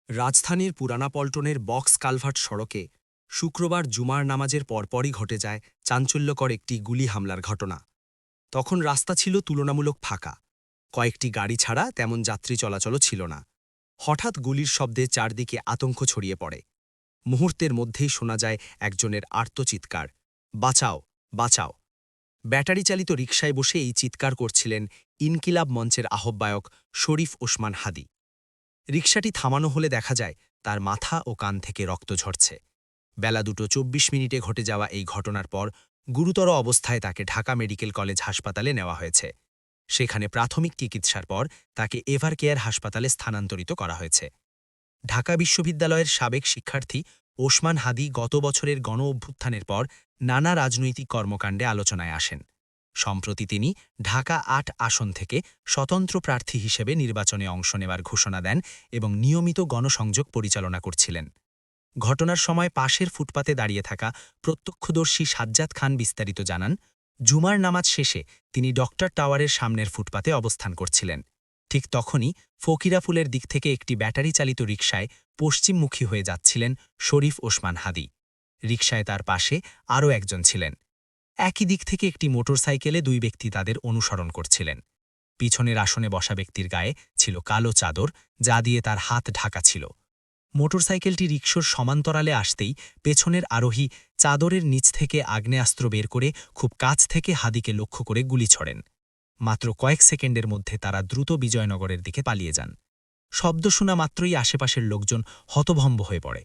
রাজধানীর পুরানা পল্টনের box culvert সড়কে শুক্রবার জুমার নামাজের পরপরই ঘটে যায় চাঞ্চল্যকর একটি গুলি হামলার ঘটনা। তখন রাস্তা ছিল তুলনামূলক ফাঁকা, কয়েকটি গাড়ি ছাড়া তেমন যাত্রী চলাচলও ছিল না। হঠাৎ গুলির শব্দে চারদিকে আতঙ্ক ছড়িয়ে পড়ে। মুহূর্তের মধ্যেই শোনা যায় একজনের আর্তচিৎকার, বাঁচাও, বাঁচাও। ব্যাটারি চালিত রিকশায় বসে এই চিৎকার করছিলেন ইনকিলাব মঞ্চের আহ্বায়ক শরীফ ওসমান হাদি। রিকশাটি থামানো হলে দেখা যায় তার মাথা ও কান থেকে রক্ত ঝরছে। বেলা 2:24 ঘটে যাওয়া এই ঘটনার পর গুরুতর অবস্থায় তাকে ঢাকা মেডিকেল কলেজ হাসপাতালে নেওয়া হয়েছে। সেখানে প্রাথমিক চিকিৎসার পর তাকে এভার কেয়ার হাসপাতালে স্থানান্তরিত করা হয়েছে। ঢাকা বিশ্ববিদ্যালয়ের সাবেক শিক্ষার্থী ওসমান হাদি গত বছরের গণ অভ্যুত্থানের পর নানা রাজনৈতিক কর্মকাণ্ডে আলোচনায় আসেন। সম্প্রতি তিনি ঢাকা ৮ আসন থেকে স্বতন্ত্র প্রার্থী হিসেবে নির্বাচনে অংশ নেওয়ার ঘোষণা দেন এবং নিয়মিত গণসংযোগ পরিচালনা করছিলেন। ঘটনার সময় পাশের ফুটপাতে দাঁড়িয়ে থাকা প্রত্যক্ষদর্শী সাজ্জাদ খান বিস্তারিত জানান, জুমার নামাজ শেষে তিনি ডক্টর টাওয়ারের সামনের ফুটপাতে অবস্থান করছিলেন। ঠিক তখনই ফকিরাপুলের দিক থেকে একটি ব্যাটারি চালিত রিকশায় পশ্চিমমুখী হয়ে যাচ্ছিলেন শরীফ ওসমান হাদি। রিকশায় তার পাশে আরও একজন ছিলেন। একই দিক থেকে একটি মোটরসাইকেলে দুই ব্যক্তি তাদের অনুসরণ করছিলেন। পিছনের আসনে বসা ব্যক্তির গায়ে ছিল কালো চাদর, যা দিয়ে তার হাত ঢাকা ছিল। মোটরসাইকেলটি রিকশোর সমান্তরালে আসতেই পেছনের আরোহী চাদরের নিচ থেকে আগ্নেয়াস্ত্র বের করে খুব কাছ থেকে হাদিকে লক্ষ্য করে গুলি ছড়েন। মাত্র কয়েক সেকেন্ডের মধ্যে তারা দ্রুত বিজয়নগরের দিকে পালিয়ে যান। শব্দ শোনা মাত্রই আশেপাশের লোকজন হতভম্ব হয়ে পড়ে।